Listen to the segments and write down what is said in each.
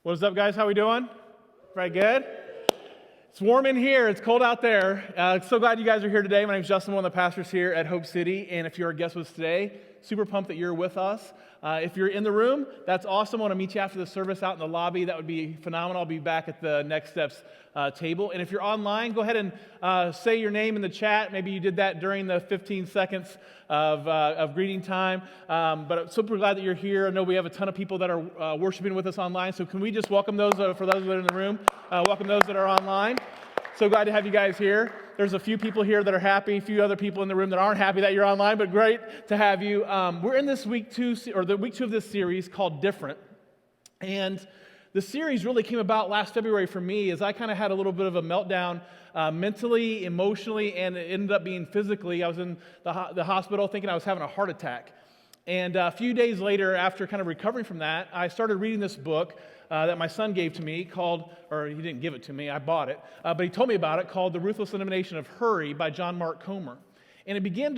What's up, guys? How we doing? Right, good? It's warm in here. It's cold out there. So glad you guys are here today. My name is Justin, one of the pastors here at Hope City. And if you're a guest with us today, super pumped that you're with us. If you're in the room, that's awesome. I want to meet you after the service out in the lobby. That would be phenomenal. I'll be back at the Next Steps table. And if you're online, go ahead and say your name in the chat. Maybe you did that during the 15 seconds of greeting time. But I'm super glad that you're here. I know we have a ton of people that are worshiping with us online. So can we just welcome those, for those that are in the room, welcome those that are online. So glad to have you guys here. There's a few people here that are happy, a few other people in the room that aren't happy that you're online, but great to have you. We're in this week two of this series called Different. And the series really came about last February for me as I kind of had a little bit of a meltdown mentally, emotionally, and it ended up being physically. I was in the hospital thinking I was having a heart attack. And a few days later, after kind of recovering from that, I started reading this book that my son gave to me or he didn't give it to me, I bought it, but he told me about it, called The Ruthless Elimination of Hurry by John Mark Comer. And it began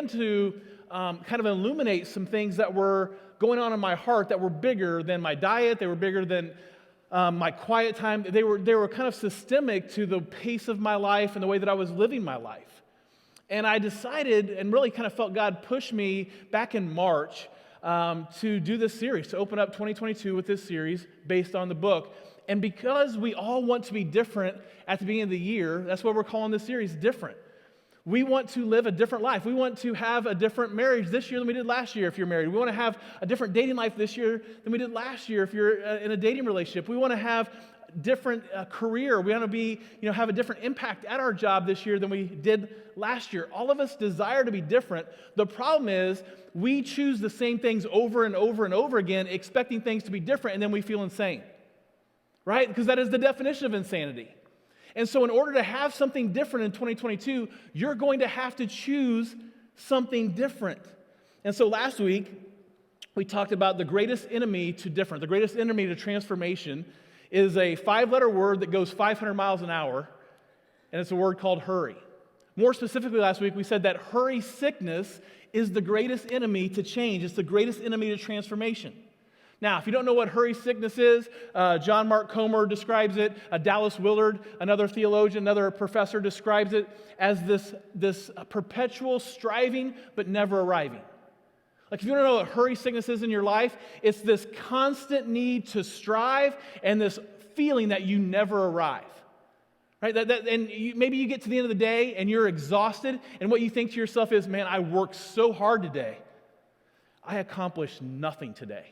to kind of illuminate some things that were going on in my heart that were bigger than my diet, they were bigger than my quiet time, they were kind of systemic to the pace of my life and the way that I was living my life. And I decided and really kind of felt God push me back in March to do this series, to open up 2022 with this series based on the book. And because we all want to be different at the beginning of the year, that's what we're calling this series, Different. We want to live a different life. We want to have a different marriage this year than we did last year if you're married. We want to have a different dating life this year than we did last year if you're in a dating relationship. We want to have different career. We want to have a different impact at our job this year than we did last year. All of us desire to be different. The problem is we choose the same things over and over and over again, expecting things to be different, and then we feel insane, right? Because that is the definition of insanity. And so in order to have something different in 2022, you're going to have to choose something different. And so last week, we talked about the greatest enemy to different, the greatest enemy to transformation is a 5-letter word that goes 500 miles an hour, and it's a word called hurry. More specifically, last week, we said that hurry sickness is the greatest enemy to change. It's the greatest enemy to transformation. Now, if you don't know what hurry sickness is, John Mark Comer describes it. Dallas Willard, another theologian, another professor, describes it as this perpetual striving but never arriving. Like if you don't know what hurry sickness is in your life, it's this constant need to strive and this feeling that you never arrive. Right? Maybe you get to the end of the day and you're exhausted, and what you think to yourself is, man, I worked so hard today. I accomplished nothing today.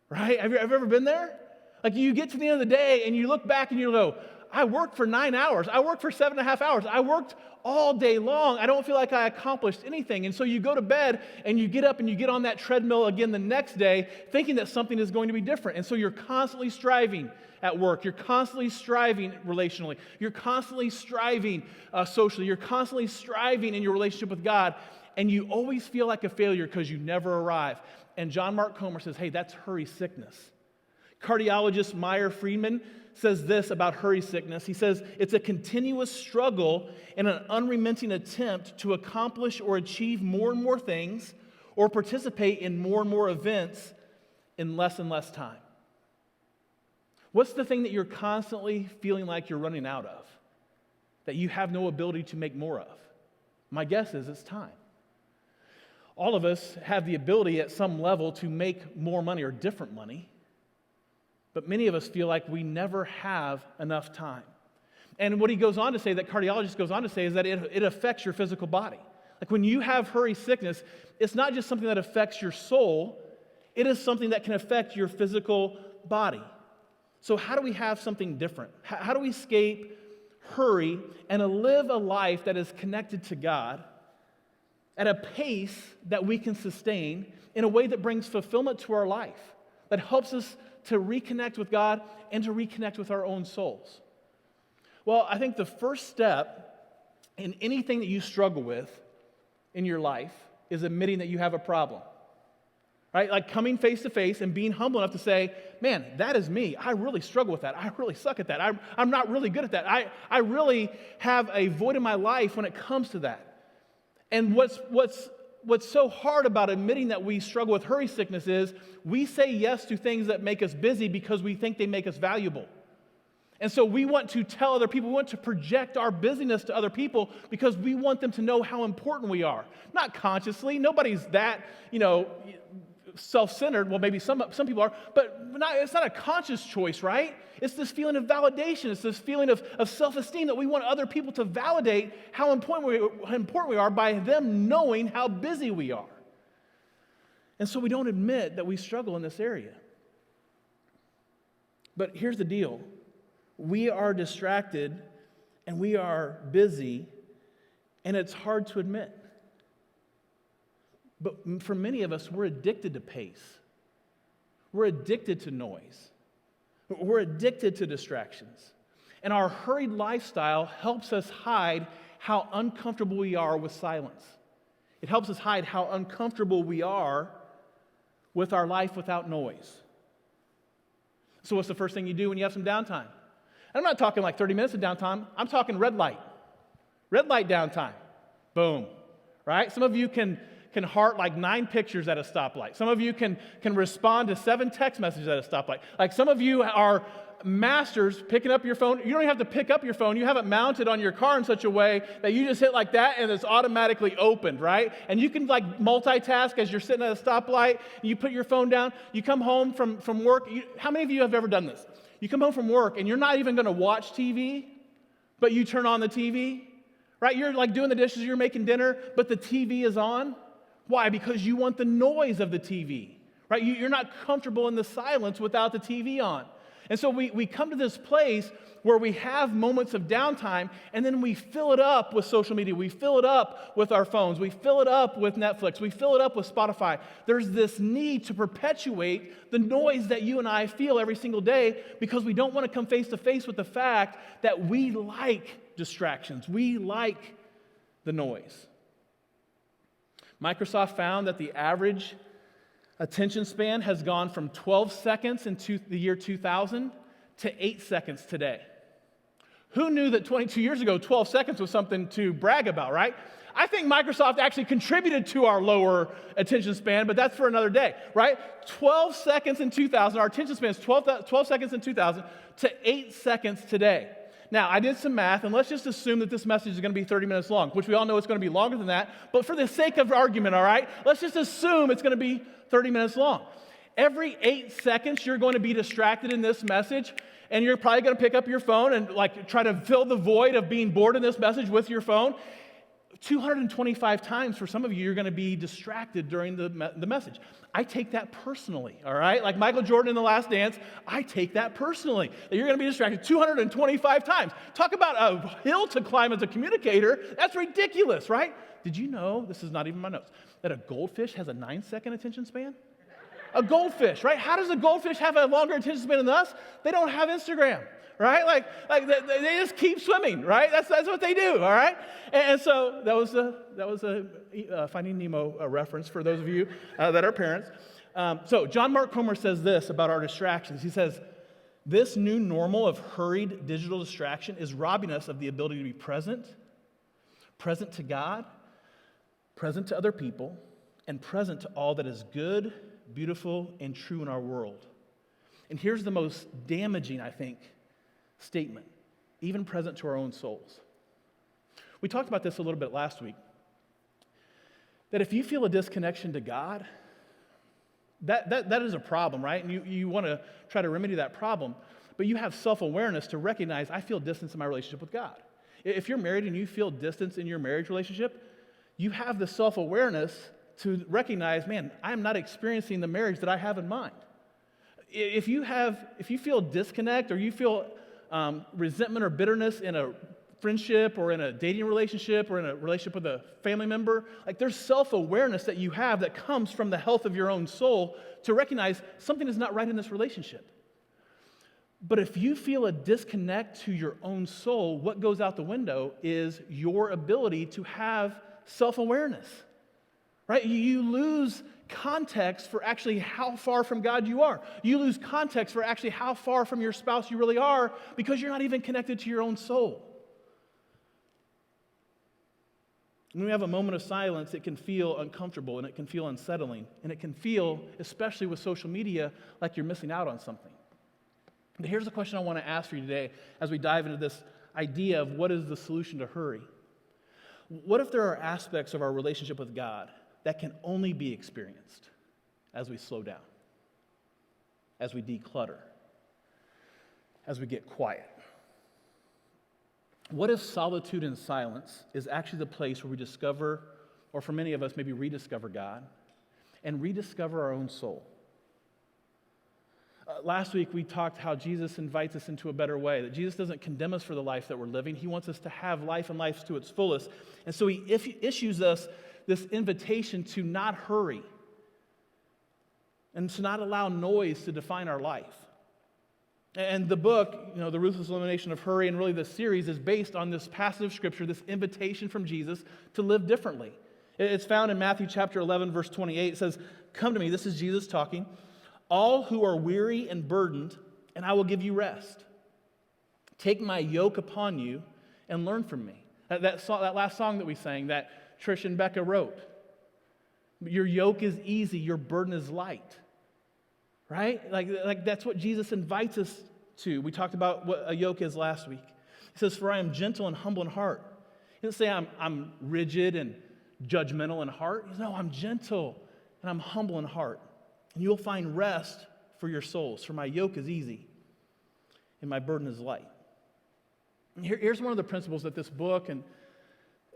Right? Have you ever been there? Like you get to the end of the day and you look back and you go, I worked for 9 hours. I worked for 7.5 hours. I worked all day long. I don't feel like I accomplished anything. And so you go to bed and you get up and you get on that treadmill again the next day thinking that something is going to be different. And so you're constantly striving at work. You're constantly striving relationally. You're constantly striving socially. You're constantly striving in your relationship with God. And you always feel like a failure because you never arrive. And John Mark Comer says, hey, that's hurry sickness. Cardiologist Meyer Friedman says this about hurry sickness. He says, it's a continuous struggle and an unrelenting attempt to accomplish or achieve more and more things or participate in more and more events in less and less time. What's the thing that you're constantly feeling like you're running out of, that you have no ability to make more of? My guess is it's time. All of us have the ability at some level to make more money or different money, but many of us feel like we never have enough time. And what he goes on to say, that cardiologist goes on to say, is that it affects your physical body. Like when you have hurry sickness, it's not just something that affects your soul, it is something that can affect your physical body. So how do we have something different? How do we escape hurry and live a life that is connected to God at a pace that we can sustain in a way that brings fulfillment to our life, that helps us to reconnect with God and to reconnect with our own souls? Well, I think the first step in anything that you struggle with in your life is admitting that you have a problem. Right? Like coming face to face and being humble enough to say, man, that is me. I really struggle with that. I really suck at that. I'm not really good at that. I really have a void in my life when it comes to that. And what's what's so hard about admitting that we struggle with hurry sickness is we say yes to things that make us busy because we think they make us valuable. And so we want to tell other people, we want to project our busyness to other people because we want them to know how important we are. Not consciously. Nobody's that, self-centered. Well, maybe some people are, but it's not a conscious choice, right? It's this feeling of validation. It's this feeling of self-esteem that we want other people to validate how important we are by them knowing how busy we are. And so we don't admit that we struggle in this area. But here's the deal. We are distracted and we are busy, and it's hard to admit. But for many of us, we're addicted to pace. We're addicted to noise. We're addicted to distractions. And our hurried lifestyle helps us hide how uncomfortable we are with silence. It helps us hide how uncomfortable we are with our life without noise. So what's the first thing you do when you have some downtime? I'm not talking like 30 minutes of downtime. I'm talking red light. Red light downtime. Boom. Right? Some of you can heart like 9 pictures at a stoplight. Some of you can respond to 7 text messages at a stoplight. Like some of you are masters picking up your phone. You don't even have to pick up your phone. You have it mounted on your car in such a way that you just hit like that and it's automatically opened, right? And you can like multitask as you're sitting at a stoplight. You put your phone down. You come home from work. How many of you have ever done this? You come home from work and you're not even going to watch TV, but you turn on the TV, right? You're like doing the dishes, you're making dinner, but the TV is on. Why? Because you want the noise of the TV, right? You're not comfortable in the silence without the TV on. And so we come to this place where we have moments of downtime, and then we fill it up with social media. We fill it up with our phones. We fill it up with Netflix. We fill it up with Spotify. There's this need to perpetuate the noise that you and I feel every single day because we don't want to come face to face with the fact that we like distractions. We like the noise. Microsoft found that the average attention span has gone from 12 seconds in the year 2000 to 8 seconds today. Who knew that 22 years ago, 12 seconds was something to brag about, right? I think Microsoft actually contributed to our lower attention span, but that's for another day, right? 12 seconds in 2000, our attention span is 12 seconds in 2000 to 8 seconds today. Now, I did some math, and let's just assume that this message is going to be 30 minutes long, which we all know it's going to be longer than that, but for the sake of argument, all right, let's just assume it's going to be 30 minutes long. Every 8 seconds, you're going to be distracted in this message, and you're probably going to pick up your phone and like try to fill the void of being bored in this message with your phone. 225 times for some of you, you're going to be distracted during the message. I take that personally, all right? Like Michael Jordan in The Last Dance, I take that personally, that you're going to be distracted 225 times. Talk about a hill to climb as a communicator. That's ridiculous, right? Did you know, this is not even my notes, that a goldfish has a 9-second attention span? A goldfish, right? How does a goldfish have a longer attention span than us? They don't have Instagram. Right? Like they just keep swimming, right? That's what they do, all right? And so that was a Finding Nemo reference for those of you that are parents. So John Mark Comer says this about our distractions. He says, this new normal of hurried digital distraction is robbing us of the ability to be present to God, present to other people, and present to all that is good, beautiful, and true in our world. And here's the most damaging, I think, statement, even present to our own souls. We talked about this a little bit last week, that if you feel a disconnection to God, that is a problem, right? And you want to try to remedy that problem, but you have self-awareness to recognize, I feel distance in my relationship with God. If you're married and you feel distance in your marriage relationship, you have the self-awareness to recognize, man, I'm not experiencing the marriage that I have in mind. If you feel disconnect or you feel resentment or bitterness in a friendship or in a dating relationship or in a relationship with a family member, like there's self-awareness that you have that comes from the health of your own soul to recognize something is not right in this relationship. But if you feel a disconnect to your own soul, what goes out the window is your ability to have self-awareness, right? You lose context for actually how far from God you are. You lose context for actually how far from your spouse you really are because you're not even connected to your own soul. When we have a moment of silence, it can feel uncomfortable and it can feel unsettling. And it can feel, especially with social media, like you're missing out on something. But here's the question I want to ask for you today as we dive into this idea of what is the solution to hurry. What if there are aspects of our relationship with God that can only be experienced as we slow down, as we declutter, as we get quiet? What if solitude and silence is actually the place where we discover, or for many of us, maybe rediscover God and rediscover our own soul? Last week, we talked how Jesus invites us into a better way, that Jesus doesn't condemn us for the life that we're living. He wants us to have life and life to its fullest. And so he issues us this invitation to not hurry and to not allow noise to define our life. And the book, The Ruthless Elimination of Hurry, and really the series is based on this passage of Scripture, this invitation from Jesus to live differently. It's found in Matthew chapter 11, verse 28. It says, "Come to me," this is Jesus talking, "all who are weary and burdened, and I will give you rest. Take my yoke upon you and learn from me." That last song that we sang, that Trish and Becca wrote. Your yoke is easy, your burden is light. Right? Like that's what Jesus invites us to. We talked about what a yoke is last week. He says, "For I am gentle and humble in heart." He doesn't say I'm rigid and judgmental in heart. He says, "No, I'm gentle and I'm humble in heart. And you'll find rest for your souls. For my yoke is easy and my burden is light." And here's one of the principles that this book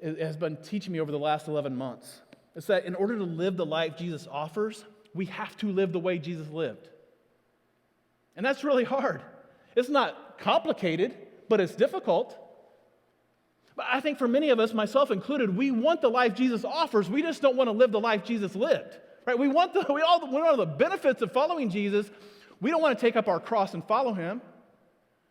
has been teaching me over the last 11 months. It's that in order to live the life Jesus offers, we have to live the way Jesus lived. And that's really hard. It's not complicated, but it's difficult. But I think for many of us, myself included, we want the life Jesus offers. We just don't want to live the life Jesus lived. Right? We want all the benefits of following Jesus. We don't want to take up our cross and follow him.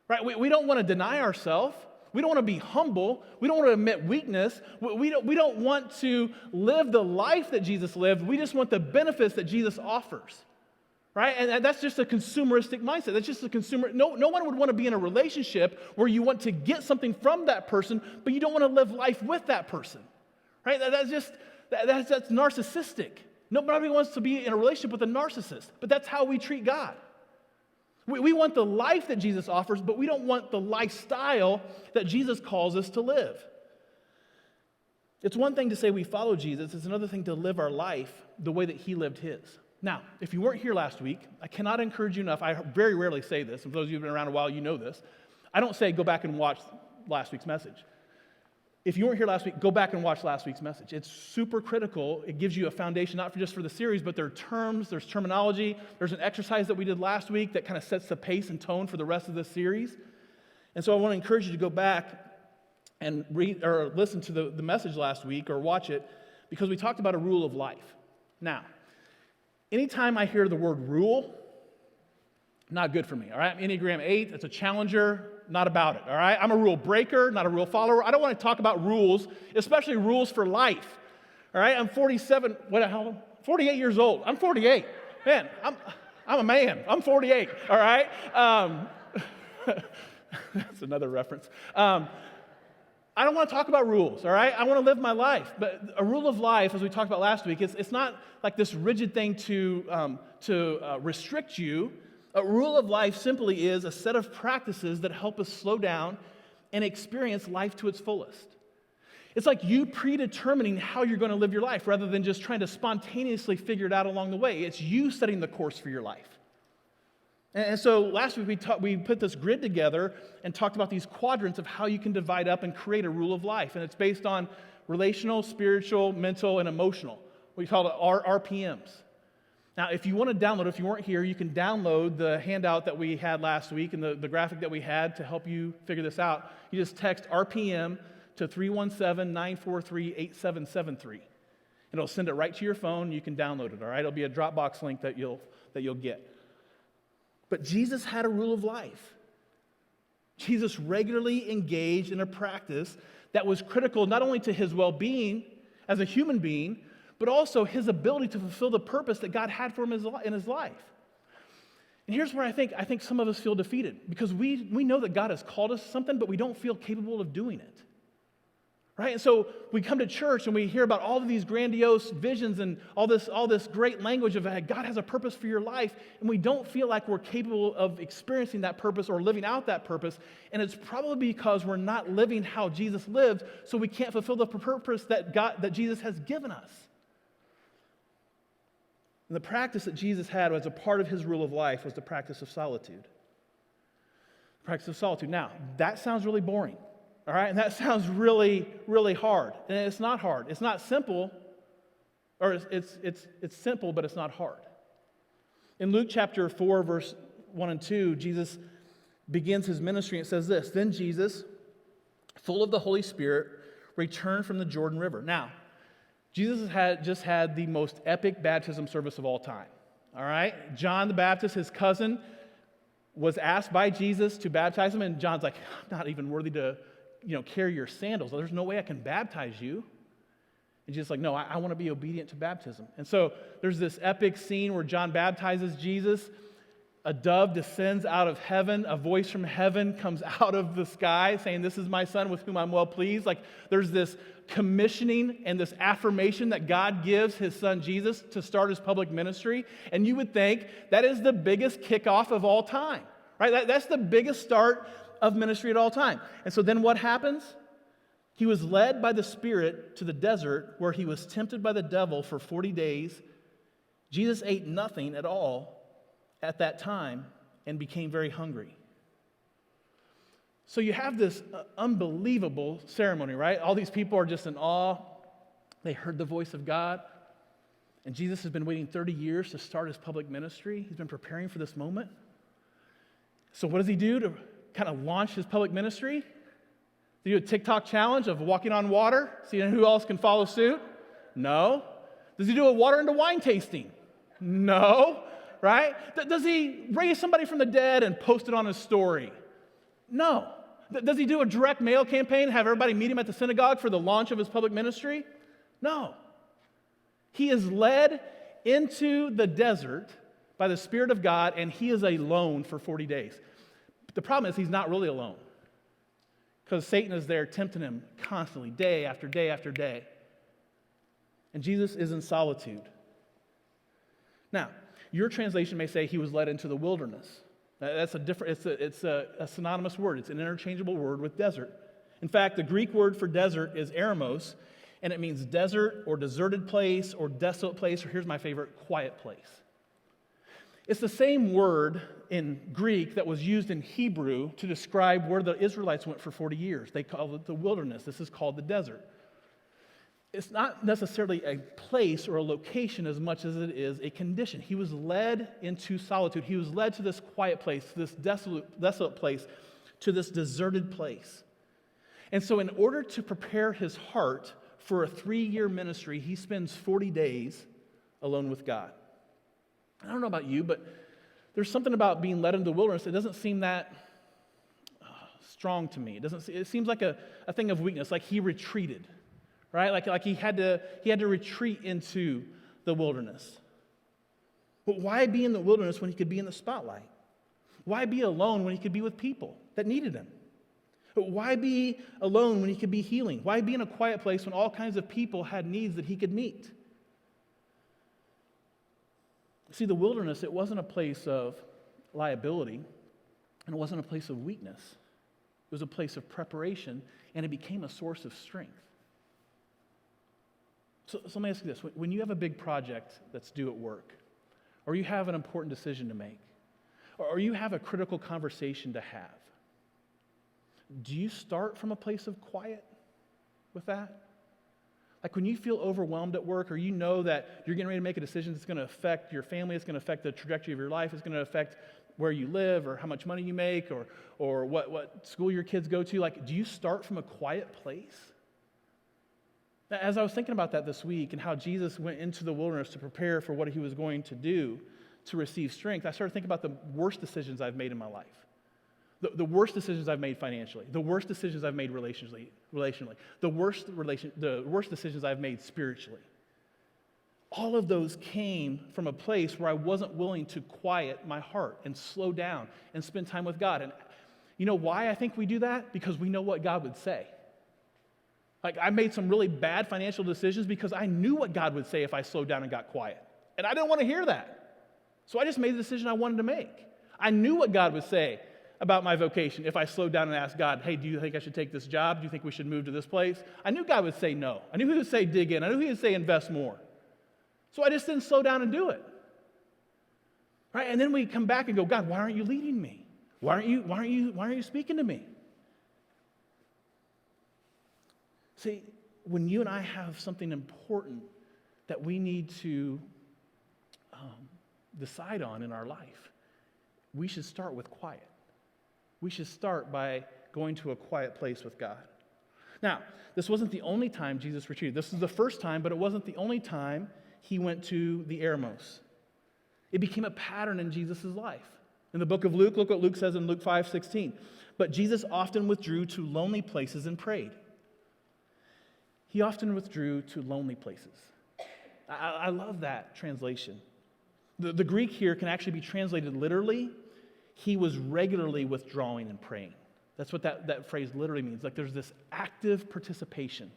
Right? We don't want to deny ourselves. We don't want to be humble. We don't want to admit weakness. We don't want to live the life that Jesus lived. We just want the benefits that Jesus offers, right? And that's just a consumeristic mindset. That's just a consumer. No one would want to be in a relationship where you want to get something from that person, but you don't want to live life with that person, right? That's narcissistic. Nobody wants to be in a relationship with a narcissist, but that's how we treat God. We want the life that Jesus offers, but we don't want the lifestyle that Jesus calls us to live. It's one thing to say we follow Jesus. It's another thing to live our life the way that he lived his. Now, if you weren't here last week, I cannot encourage you enough. I very rarely say this. And for those of you who've been around a while, you know this. I don't say go back and watch last week's message. If you weren't here last week, go back and watch last week's message. It's super critical. It gives you a foundation, not just for the series, but there are terms, there's terminology. There's an exercise that we did last week that kind of sets the pace and tone for the rest of this series. And so I want to encourage you to go back and read or listen to the message last week or watch it, because we talked about a rule of life. Now, anytime I hear the word rule, not good for me, all right? Enneagram 8, it's a challenger. Not about it, all right? I'm a rule breaker, not a rule follower. I don't want to talk about rules, especially rules for life, all right? I'm 47, how old? 48 years old. I'm 48. Man, I'm a man. I'm 48, all right? That's another reference. I don't want to talk about rules, all right? I want to live my life. But a rule of life, as we talked about last week, it's not like this rigid thing to restrict you. A rule of life simply is a set of practices that help us slow down and experience life to its fullest. It's like you predetermining how you're going to live your life rather than just trying to spontaneously figure it out along the way. It's you setting the course for your life. And so last week we put this grid together and talked about these quadrants of how you can divide up and create a rule of life. And it's based on relational, spiritual, mental, and emotional. We call it RPMs. Now, if you want to download, if you weren't here, you can download the handout that we had last week and the graphic that we had to help you figure this out. You just text RPM to 317-943-8773. It'll send it right to your phone. You can download it, all right? It'll be a Dropbox link that you'll get. But Jesus had a rule of life. Jesus regularly engaged in a practice that was critical not only to his well-being as a human being, but also his ability to fulfill the purpose that God had for him in his life. And here's where I think some of us feel defeated, because we know that God has called us to something, but we don't feel capable of doing it. right? And so we come to church and we hear about all of these grandiose visions and all this great language of hey, God has a purpose for your life, and we don't feel like we're capable of experiencing that purpose or living out that purpose, and it's probably because we're not living how Jesus lived, so we can't fulfill the purpose that Jesus has given us. And the practice that Jesus had as a part of his rule of life was the practice of solitude. The practice of solitude. Now, that sounds really boring. All right, and that sounds really, really hard. And it's not hard. It's not simple, or it's simple, but it's not hard. In Luke chapter 4, verse 1 and 2, Jesus begins his ministry, and it says this: Then Jesus, full of the Holy Spirit, returned from the Jordan River. Now, Jesus had just had the most epic baptism service of all time. All right, John the Baptist, his cousin, was asked by Jesus to baptize him, and John's like, I'm not even worthy to carry your sandals. There's no way I can baptize you. And Jesus is like, no, I want to be obedient to baptism. And so there's this epic scene where John baptizes Jesus. A dove descends out of heaven. A voice from heaven comes out of the sky saying, this is my son with whom I'm well pleased. Like there's this commissioning and this affirmation that God gives his son Jesus to start his public ministry. And you would think that is the biggest kickoff of all time, right? That's the biggest start of ministry at all time. And so then what happens? He was led by the Spirit to the desert where he was tempted by the devil for 40 days. Jesus ate nothing at all at that time and became very hungry. So you have this unbelievable ceremony, right? All these people are just in awe. They heard the voice of God. And Jesus has been waiting 30 years to start his public ministry. He's been preparing for this moment. So what does he do to kind of launch his public ministry? Do you do a TikTok challenge of walking on water, seeing who else can follow suit? No. Does he do a water into wine tasting? No. Right? Does he raise somebody from the dead and post it on his story? No. Does he do a direct mail campaign, have everybody meet him at the synagogue for the launch of his public ministry? No. He is led into the desert by the Spirit of God, and he is alone for 40 days. The problem is he's not really alone, because Satan is there tempting him constantly, day after day after day. And Jesus is in solitude. Now, your translation may say he was led into the wilderness. That's it's a synonymous word. It's an interchangeable word with desert. In fact, the Greek word for desert is eremos, and it means desert or deserted place or desolate place, or here's my favorite, quiet place. It's the same word in Greek that was used in Hebrew to describe where the Israelites went for 40 years. They called it the wilderness. This is called the desert. It's not necessarily a place or a location as much as it is a condition. He was led into solitude. He was led to this quiet place, to this desolate place, to this deserted place. And so in order to prepare his heart for a 3-year ministry, he spends 40 days alone with God. I don't know about you, but there's something about being led into the wilderness that doesn't seem that strong to me. It seems like a thing of weakness, like he retreated, right? Like he had to retreat into the wilderness. But why be in the wilderness when he could be in the spotlight? Why be alone when he could be with people that needed him? But why be alone when he could be healing? Why be in a quiet place when all kinds of people had needs that he could meet? See, the wilderness, it wasn't a place of liability, and it wasn't a place of weakness. It was a place of preparation, and it became a source of strength. So let me ask you this. When you have a big project that's due at work, or you have an important decision to make, or you have a critical conversation to have, do you start from a place of quiet with that? Like when you feel overwhelmed at work, or you know that you're getting ready to make a decision that's going to affect your family, it's going to affect the trajectory of your life, it's going to affect where you live, or how much money you make, or what school your kids go to, like, do you start from a quiet place? As I was thinking about that this week and how Jesus went into the wilderness to prepare for what he was going to do to receive strength, I started thinking about the worst decisions I've made in my life. The worst decisions I've made financially, the worst decisions I've made relationally, the worst decisions I've made spiritually. All of those came from a place where I wasn't willing to quiet my heart and slow down and spend time with God. And you know why I think we do that? Because we know what God would say. Like, I made some really bad financial decisions because I knew what God would say if I slowed down and got quiet. And I didn't want to hear that. So I just made the decision I wanted to make. I knew what God would say about my vocation if I slowed down and asked God, hey, do you think I should take this job? Do you think we should move to this place? I knew God would say no. I knew he would say dig in. I knew he would say invest more. So I just didn't slow down and do it. Right? And then we come back and go, God, why aren't you leading me? Why aren't you speaking to me? See, when you and I have something important that we need to decide on in our life, we should start with quiet. We should start by going to a quiet place with God. Now, this wasn't the only time Jesus retreated. This is the first time, but it wasn't the only time he went to the Eremos. It became a pattern in Jesus' life. In the book of Luke, look what Luke says in Luke 5:16. But Jesus often withdrew to lonely places and prayed. He often withdrew to lonely places. I love that translation. The Greek here can actually be translated literally. He was regularly withdrawing and praying. That's what that phrase literally means. Like, there's this active participation.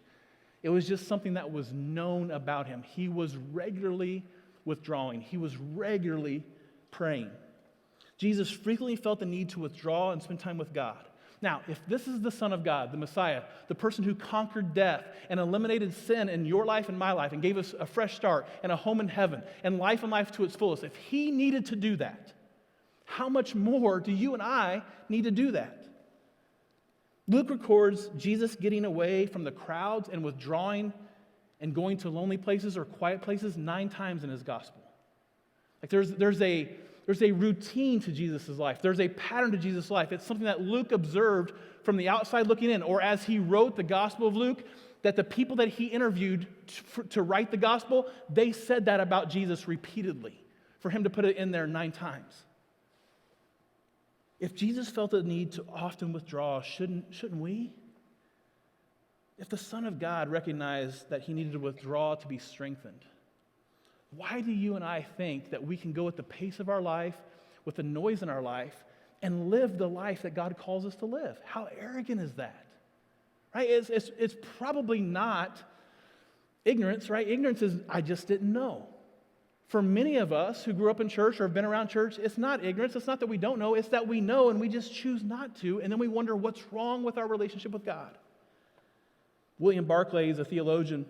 It was just something that was known about him. He was regularly withdrawing. He was regularly praying. Jesus frequently felt the need to withdraw and spend time with God. Now, if this is the Son of God, the Messiah, the person who conquered death and eliminated sin in your life and my life and gave us a fresh start and a home in heaven and life to its fullest, if he needed to do that, how much more do you and I need to do that? Luke records Jesus getting away from the crowds and withdrawing and going to lonely places or quiet places 9 times in his gospel. Like, there's a routine to Jesus' life. There's a pattern to Jesus' life. It's something that Luke observed from the outside looking in, or as he wrote the Gospel of Luke, that the people that he interviewed to write the Gospel, they said that about Jesus repeatedly, for him to put it in there 9 times. If Jesus felt the need to often withdraw, shouldn't we? If the Son of God recognized that he needed to withdraw to be strengthened, why do you and I think that we can go at the pace of our life, with the noise in our life, and live the life that God calls us to live? How arrogant is that? Right? It's probably not ignorance, right? Ignorance is, I just didn't know. For many of us who grew up in church or have been around church, it's not ignorance. It's not that we don't know. It's that we know and we just choose not to, and then we wonder what's wrong with our relationship with God. William Barclay is a theologian.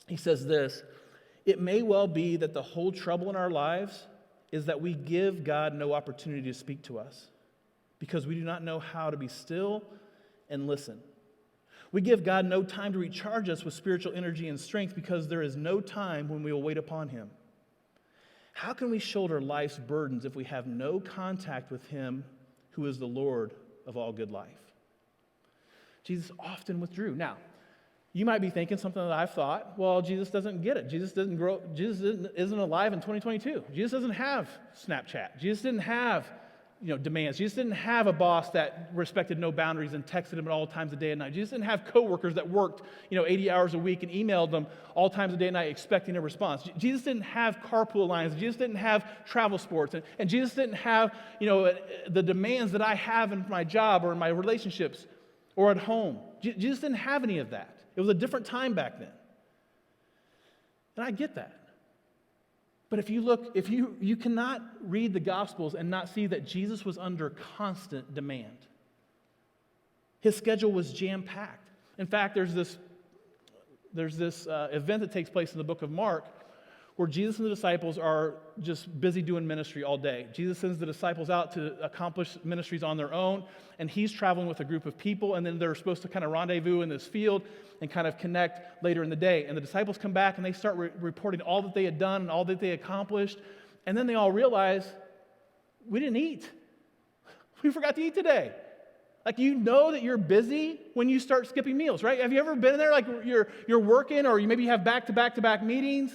He says this: it may well be that the whole trouble in our lives is that we give God no opportunity to speak to us because we do not know how to be still and listen. We give God no time to recharge us with spiritual energy and strength because there is no time when we will wait upon him. How can we shoulder life's burdens if we have no contact with him who is the Lord of all good life? Jesus often withdrew. Now, you might be thinking something that I've thought, well, Jesus doesn't get it. Jesus isn't alive in 2022. Jesus doesn't have Snapchat. Jesus didn't have, demands. Jesus didn't have a boss that respected no boundaries and texted him at all times of day and night. Jesus didn't have coworkers that worked, 80 hours a week and emailed them all times of day and night expecting a response. Jesus didn't have carpool lines. Jesus didn't have travel sports. And Jesus didn't have, the demands that I have in my job or in my relationships or at home. Jesus didn't have any of that. It was a different time back then. And I get that. But if you cannot read the Gospels and not see that Jesus was under constant demand. His schedule was jam-packed. In fact, there's this event that takes place in the book of Mark where Jesus and the disciples are just busy doing ministry all day. Jesus sends the disciples out to accomplish ministries on their own, and he's traveling with a group of people, and then they're supposed to kind of rendezvous in this field and kind of connect later in the day. And the disciples come back, and they start reporting all that they had done and all that they accomplished, and then they all realize, we didn't eat. We forgot to eat today. Like, that you're busy when you start skipping meals, right? Have you ever been there, like you're working, or you maybe have back-to-back meetings,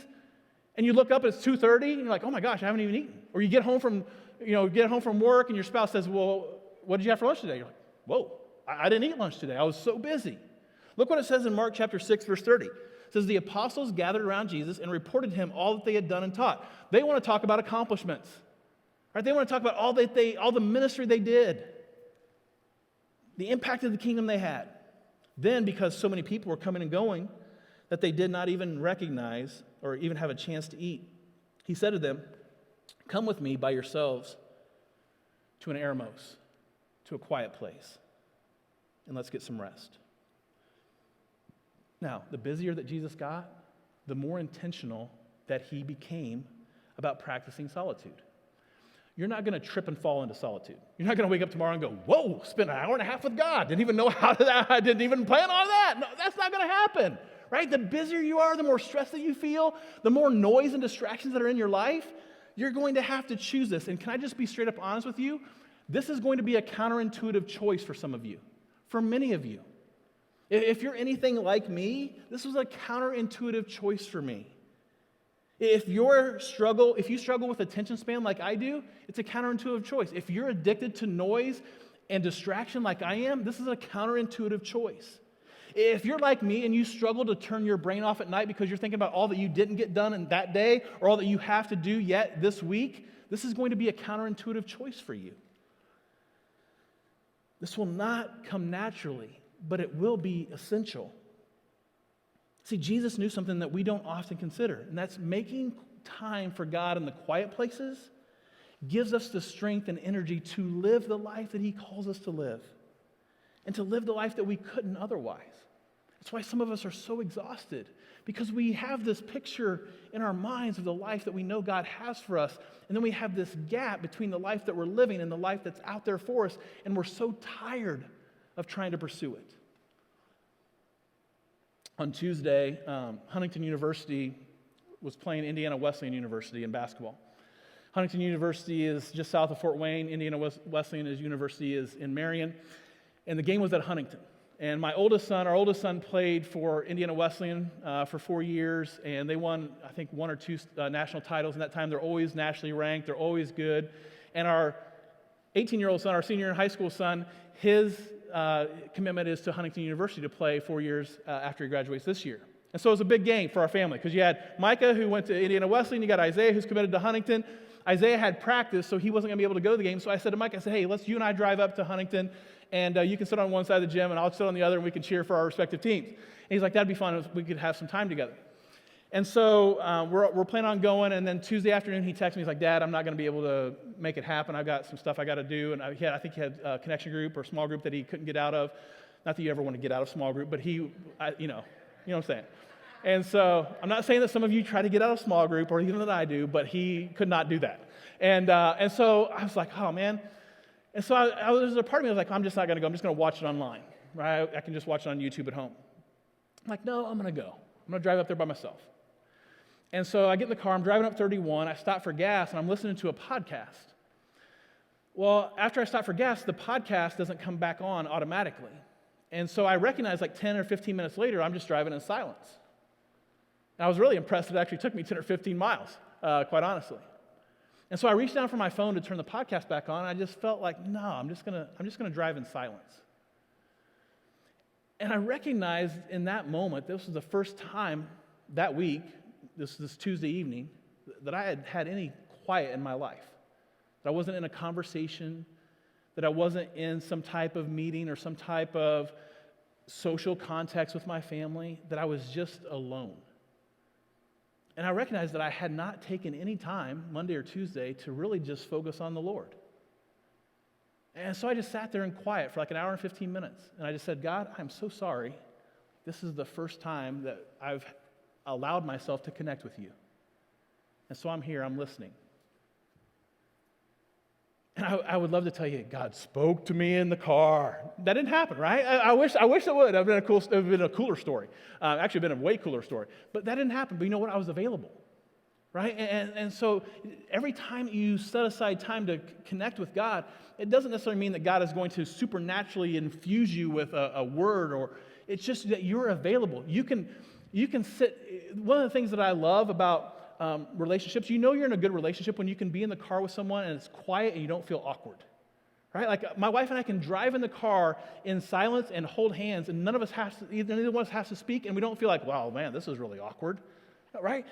and you look up, it's 2:30, and you're like, oh my gosh, I haven't even eaten. Or you get home from work, and your spouse says, well, what did you have for lunch today? You're like, whoa, I didn't eat lunch today. I was so busy. Look what it says in Mark chapter 6, verse 30. It says, the apostles gathered around Jesus and reported to him all that they had done and taught. They want to talk about accomplishments. Right? They want to talk about all the ministry they did, the impact of the kingdom they had. Then, because so many people were coming and going that they did not even recognize or even have a chance to eat, he said to them, "Come with me by yourselves to an eremos, to a quiet place, and let's get some rest." Now, the busier that Jesus got, the more intentional that he became about practicing solitude. You're not going to trip and fall into solitude. You're not going to wake up tomorrow and go, "Whoa, spent an hour and a half with God. Didn't even know how to that. I didn't even plan on that." No, that's not going to happen, right? The busier you are, the more stress that you feel, the more noise and distractions that are in your life, you're going to have to choose this. And can I just be straight up honest with you? This is going to be a counterintuitive choice for some of you, for many of you. If you're anything like me, this was a counterintuitive choice for me. If you struggle with attention span like I do, it's a counterintuitive choice. If you're addicted to noise and distraction like I am, this is a counterintuitive choice. If you're like me and you struggle to turn your brain off at night because you're thinking about all that you didn't get done in that day or all that you have to do yet this week, this is going to be a counterintuitive choice for you. This will not come naturally, but it will be essential. See, Jesus knew something that we don't often consider, and that's making time for God in the quiet places gives us the strength and energy to live the life that he calls us to live and to live the life that we couldn't otherwise. That's why some of us are so exhausted, because we have this picture in our minds of the life that we know God has for us, and then we have this gap between the life that we're living and the life that's out there for us, and we're so tired of trying to pursue it. On Tuesday, Huntington University was playing Indiana Wesleyan University in basketball. Huntington University is just south of Fort Wayne. Indiana Wesleyan University is in Marion. And the game was at Huntington. And our oldest son played for Indiana Wesleyan for 4 years, and they won, I think, 1 or 2 national titles in that time. They're always nationally ranked. They're always good. And our 18-year-old son, our senior in high school son, his commitment is to Huntington University to play 4 years after he graduates this year. And so it was a big game for our family, because you had Micah, who went to Indiana Wesleyan. You got Isaiah, who's committed to Huntington. Isaiah had practice, so he wasn't going to be able to go to the game. So I said to Micah, "Hey, you and I drive up to Huntington, and you can sit on one side of the gym, and I'll sit on the other, and we can cheer for our respective teams." And he's like, "That'd be fun. We could have some time together." And so we're planning on going, and then Tuesday afternoon he texted me. He's like, "Dad, I'm not going to be able to make it happen. I've got some stuff I got to do." And I think he had a connection group or small group that he couldn't get out of. Not that you ever want to get out of small group, but you know what I'm saying. And so I'm not saying that some of you try to get out of small group or even that I do, but he could not do that. And so I was like, "Oh, man." And so there's a part of me that was like, "I'm just not going to go. I'm just going to watch it online. Right? I can just watch it on YouTube at home." I'm like, "No, I'm going to go. I'm going to drive up there by myself." And so I get in the car. I'm driving up 31. I stop for gas, and I'm listening to a podcast. Well, after I stop for gas, the podcast doesn't come back on automatically. And so I recognize like 10 or 15 minutes later, I'm just driving in silence. And I was really impressed that it actually took me 10 or 15 miles, quite honestly. And so I reached down for my phone to turn the podcast back on, and I just felt like, no, I'm just gonna drive in silence. And I recognized in that moment, this was the first time that week, this Tuesday evening, that I had any quiet in my life. That I wasn't in a conversation, that I wasn't in some type of meeting or some type of social context with my family, that I was just alone. And I recognized that I had not taken any time, Monday or Tuesday, to really just focus on the Lord. And so I just sat there in quiet for like an hour and 15 minutes. And I just said, "God, I'm so sorry. This is the first time that I've allowed myself to connect with you. And so I'm here, I'm listening." And I would love to tell you, God spoke to me in the car. That didn't happen, right? I wish it would. It would have been a cooler story. Actually, been a way cooler story. But that didn't happen. But you know what? I was available, right? And so every time you set aside time to connect with God, it doesn't necessarily mean that God is going to supernaturally infuse you with a word, or it's just that you're available. You can sit. One of the things that I love about relationships, you're in a good relationship when you can be in the car with someone and it's quiet and you don't feel awkward, right? Like my wife and I can drive in the car in silence and hold hands, and neither one of us has to speak, and we don't feel like, "Wow, man, this is really awkward," right?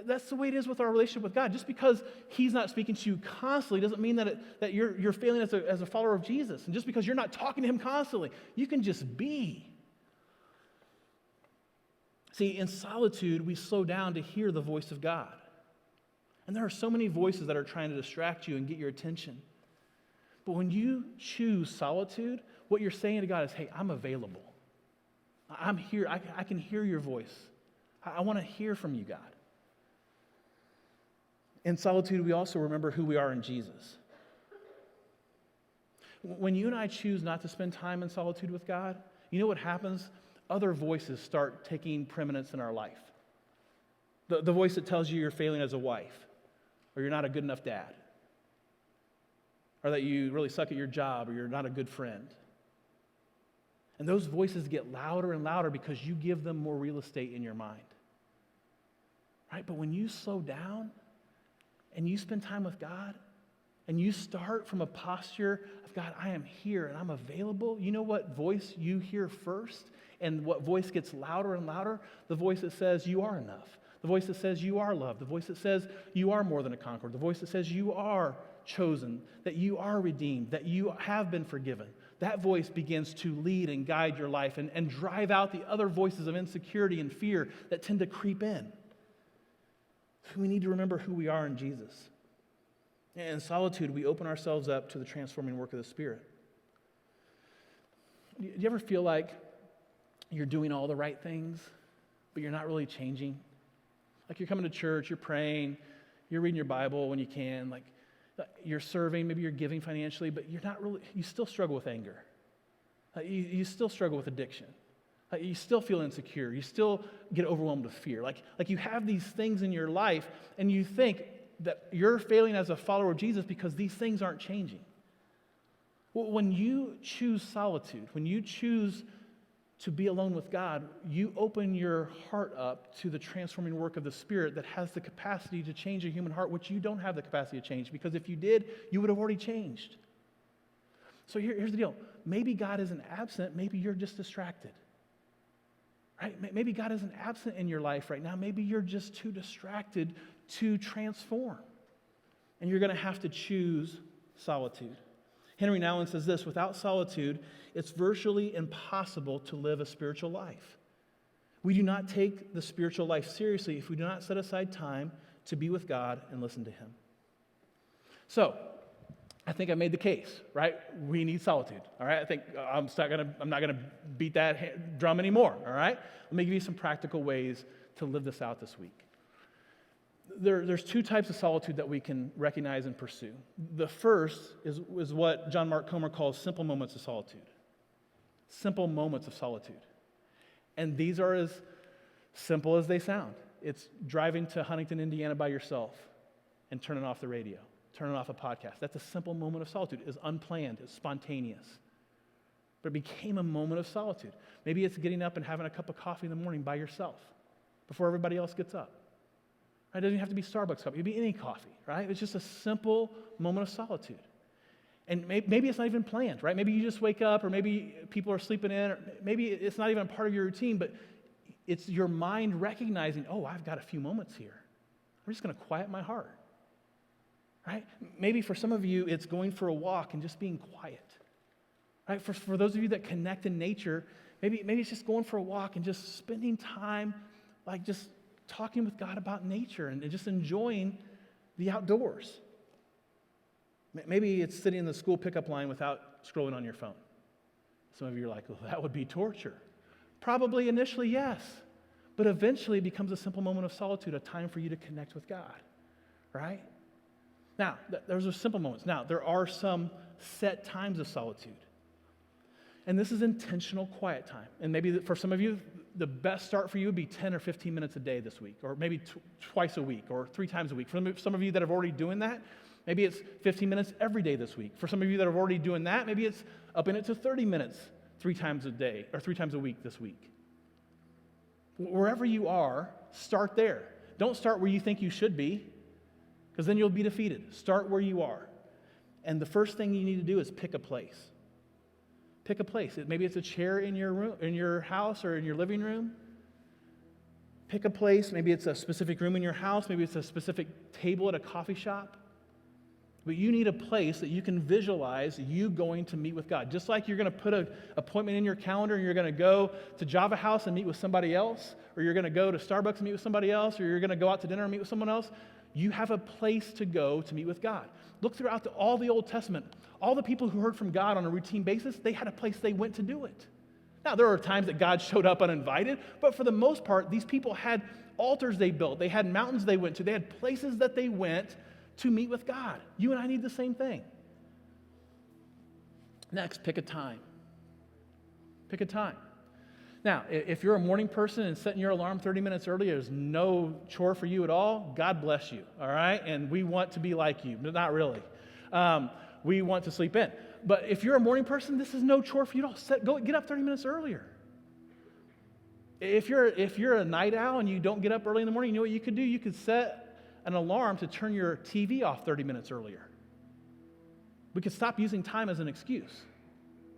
That's the way it is with our relationship with God. Just because He's not speaking to you constantly doesn't mean that you're failing as a follower of Jesus. And just because you're not talking to Him constantly, you can just be. See, in solitude, we slow down to hear the voice of God. And there are so many voices that are trying to distract you and get your attention. But when you choose solitude, what you're saying to God is, hey, I'm available. I'm here. I can hear your voice. I want to hear from you, God. In solitude, we also remember who we are in Jesus. When you and I choose not to spend time in solitude with God, you know what happens? Other voices start taking preeminence in our life. The voice that tells you you're failing as a wife, or you're not a good enough dad, or that you really suck at your job, or you're not a good friend. And those voices get louder and louder because you give them more real estate in your mind. Right? But when you slow down and you spend time with God, and you start from a posture of, God, I am here and I'm available, you know what voice you hear first? And what voice gets louder and louder? The voice that says you are enough. The voice that says you are loved. The voice that says you are more than a conqueror. The voice that says you are chosen, that you are redeemed, that you have been forgiven. That voice begins to lead and guide your life and drive out the other voices of insecurity and fear that tend to creep in. So we need to remember who we are in Jesus. In solitude, we open ourselves up to the transforming work of the Spirit. Do you ever feel like you're doing all the right things, but you're not really changing? Like you're coming to church, you're praying, you're reading your Bible when you can, like you're serving, maybe you're giving financially, but you still struggle with anger. You still struggle with addiction. You still feel insecure. You still get overwhelmed with fear. Like you have these things in your life, and you think that you're failing as a follower of Jesus because these things aren't changing. Well, when you choose solitude, when you choose to be alone with God, you open your heart up to the transforming work of the Spirit that has the capacity to change a human heart, which you don't have the capacity to change, because if you did, you would have already changed. So here's the deal. Maybe God isn't absent. Maybe you're just distracted. Right? Maybe God isn't absent in your life right now. Maybe you're just too distracted to transform. And you're going to have to choose solitude. Henry Nouwen says this: without solitude, it's virtually impossible to live a spiritual life. We do not take the spiritual life seriously if we do not set aside time to be with God and listen to Him. So, I think I made the case, right? We need solitude, all right? I think I'm not gonna beat that drum anymore, all right? Let me give you some practical ways to live this out this week. There's two types of solitude that we can recognize and pursue. The first is what John Mark Comer calls simple moments of solitude. Simple moments of solitude. And these are as simple as they sound. It's driving to Huntington, Indiana by yourself and turning off the radio, turning off a podcast. That's a simple moment of solitude. It's unplanned, it's spontaneous. But it became a moment of solitude. Maybe it's getting up and having a cup of coffee in the morning by yourself before everybody else gets up. It doesn't have to be Starbucks coffee. It could be any coffee, right? It's just a simple moment of solitude. And maybe it's not even planned, right? Maybe you just wake up, or maybe people are sleeping in, or maybe it's not even a part of your routine, but it's your mind recognizing, oh, I've got a few moments here. I'm just going to quiet my heart, right? Maybe for some of you, it's going for a walk and just being quiet, right? For those of you that connect in nature, maybe it's just going for a walk and just spending time, like just talking with God about nature and just enjoying the outdoors. Maybe it's sitting in the school pickup line without scrolling on your phone. Some of you are like, well, that would be torture. Probably initially, yes. But eventually it becomes a simple moment of solitude, a time for you to connect with God, right? Now, those are simple moments. Now, there are some set times of solitude. And this is intentional quiet time. And maybe for some of you, the best start for you would be 10 or 15 minutes a day this week, or maybe twice a week, or 3 times a week. For some of you that have already doing that, maybe it's 15 minutes every day this week. For some of you that are already doing that, maybe it's upping it to 30 minutes 3 times a day, or 3 times a week this week. Wherever you are, start there. Don't start where you think you should be, because then you'll be defeated. Start where you are. And the first thing you need to do is pick a place. Pick a place. Maybe it's a chair in your room, in your house, or in your living room. Pick a place. Maybe it's a specific room in your house. Maybe it's a specific table at a coffee shop. But you need a place that you can visualize you going to meet with God. Just like you're going to put an appointment in your calendar and you're going to go to Java House and meet with somebody else, or you're going to go to Starbucks and meet with somebody else, or you're going to go out to dinner and meet with someone else, you have a place to go to meet with God. Look throughout all the Old Testament. All the people who heard from God on a routine basis, they had a place they went to do it. Now, there are times that God showed up uninvited, but for the most part, these people had altars they built. They had mountains they went to. They had places that they went to meet with God. You and I need the same thing. Next, pick a time. Pick a time. Now, if you're a morning person and setting your alarm 30 minutes early is no chore for you at all, God bless you, all right? And we want to be like you, but not really. We want to sleep in. But if you're a morning person, this is no chore for you at all. Get up 30 minutes earlier. If you're a night owl and you don't get up early in the morning, you know what you could do? You could set an alarm to turn your TV off 30 minutes earlier. We could stop using time as an excuse,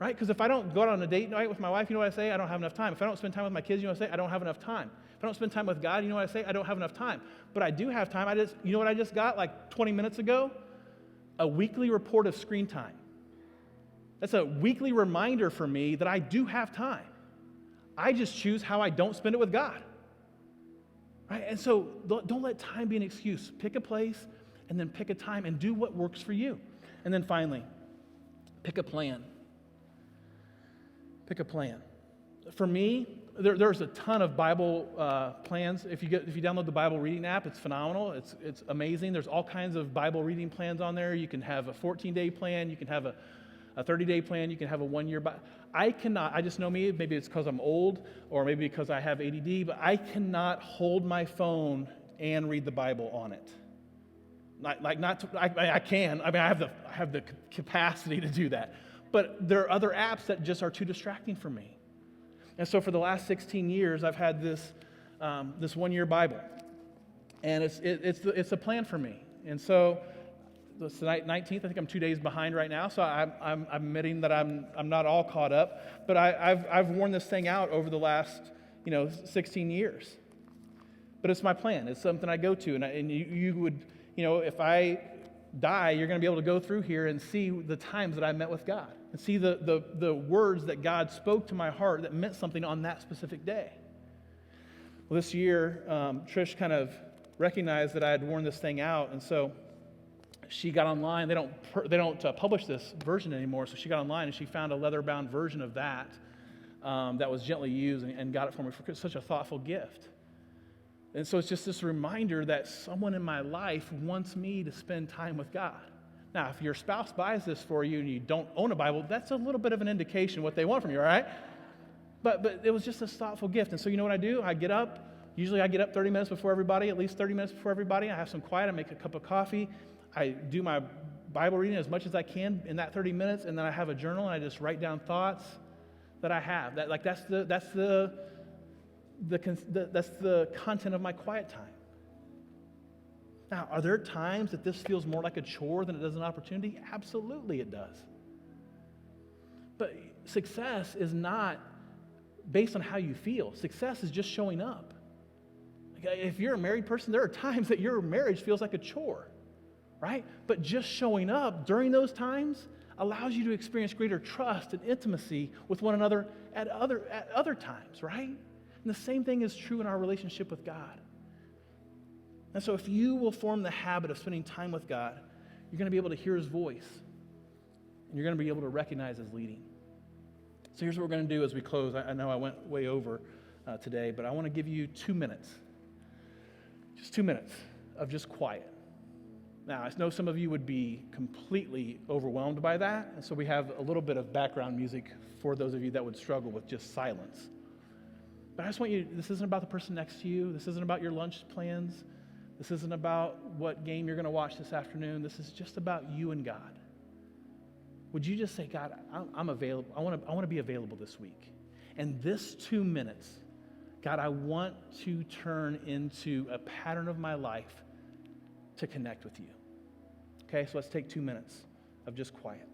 right? Because if I don't go out on a date night with my wife, you know what I say? I don't have enough time. If I don't spend time with my kids, you know what I say? I don't have enough time. If I don't spend time with God, you know what I say? I don't have enough time. But I do have time. You know what I just got like 20 minutes ago? A weekly report of screen time. That's a weekly reminder for me that I do have time. I just choose how I don't spend it with God. Right? And so don't let time be an excuse. Pick a place and then pick a time and do what works for you. And then finally, pick a plan. Pick a plan. For me, there's a ton of Bible plans. If you download the Bible reading app, it's phenomenal. It's amazing. There's all kinds of Bible reading plans on there. You can have a 14-day plan. You can have a 30-day plan. You can have a one-year. I just know me, maybe it's because I'm old or maybe because I have ADD, but I cannot hold my phone and read the Bible on it. I can. I mean, I have the capacity to do that. But there are other apps that just are too distracting for me. And so for the last 16 years, I've had this one-year Bible. And it's a plan for me. And so it's the 19th. I think I'm 2 days behind right now, so I'm admitting that I'm not all caught up. But I've worn this thing out over the last 16 years. But it's my plan. It's something I go to, and you would if I die, you're going to be able to go through here and see the times that I met with God and see the words that God spoke to my heart that meant something on that specific day. Well, this year, Trish kind of recognized that I had worn this thing out, and so she got online. They don't publish this version anymore, so she got online and she found a leather-bound version of that that was gently used and got it for me for such a thoughtful gift. And so it's just this reminder that someone in my life wants me to spend time with God. Now, if your spouse buys this for you and you don't own a Bible, that's a little bit of an indication what they want from you, all right? But it was just this thoughtful gift. And so you know what I do? I get up. Usually I get up 30 minutes before everybody, at least 30 minutes before everybody. I have some quiet. I make a cup of coffee. I do my Bible reading as much as I can in that 30 minutes, and then I have a journal and I just write down thoughts that I have. That's the content of my quiet time. Now, are there times that this feels more like a chore than it does an opportunity? Absolutely it does. But success is not based on how you feel. Success is just showing up. If you're a married person, there are times that your marriage feels like a chore, right? But just showing up during those times allows you to experience greater trust and intimacy with one another at other times, right? And the same thing is true in our relationship with God. And so if you will form the habit of spending time with God, you're going to be able to hear his voice, and you're going to be able to recognize his leading. So here's what we're going to do as we close. I know I went way over today, but I want to give you 2 minutes. Just 2 minutes of just quiet. Now, I know some of you would be completely overwhelmed by that, and so we have a little bit of background music for those of you that would struggle with just silence. But I just want you, this isn't about the person next to you. This isn't about your lunch plans. This isn't about what game you're going to watch this afternoon. This is just about you and God. Would you just say, God, I'm available. I want to be available this week. And this 2 minutes, God, I want to turn into a pattern of my life to connect with you. Okay, so let's take 2 minutes of just quiet.